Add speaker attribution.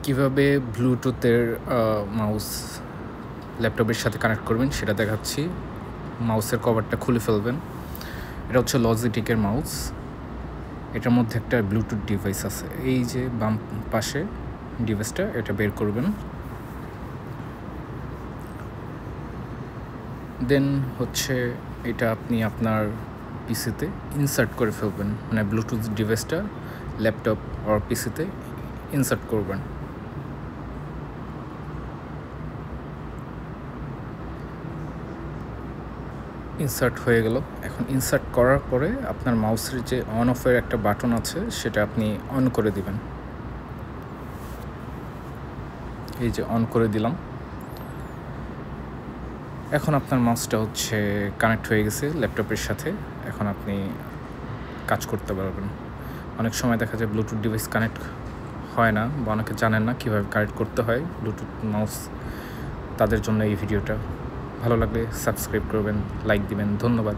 Speaker 1: কিভাবে ব্লুটুথের মাউস ল্যাপটপের সাথে কানেক্ট করবেন সেটা দেখাচ্ছি। মাউসের কভারটা খুলে ফেলবেন। এটা হচ্ছে লজিটেকের মাউস। এটার মধ্যে একটা ব্লুটুথ ডিভাইস আছে। এই যে বাম পাশে ডিভাইসটা, এটা বের করবেন। দেন হচ্ছে এটা আপনি আপনার পিসিতে ইনসার্ট করে ফেলবেন, মানে ব্লুটুথ ডিভাইসটা ল্যাপটপ আর পিসিতে ইনসার্ট করবেন। ইনসার্ট হয়ে গেল। এখন ইনসার্ট করার পরে আপনার মাউসের যে অন অফের একটা বাটন আছে সেটা আপনি অন করে দিবেন। এই যে অন করে দিলাম। এখন আপনার মাউসটা হচ্ছে কানেক্ট হয়ে গেছে ল্যাপটপের সাথে। এখন আপনি কাজ করতে পারবেন। অনেক সময় দেখা যায় ব্লুটুথ ডিভাইস কানেক্ট হয় না, বা অনেকে জানেন না কীভাবে কানেক্ট করতে হয় ব্লুটুথ মাউস। তাদের জন্য এই ভিডিওটা। ভালো লাগলে সাবস্ক্রাইব করবেন, লাইক দিবেন। ধন্যবাদ।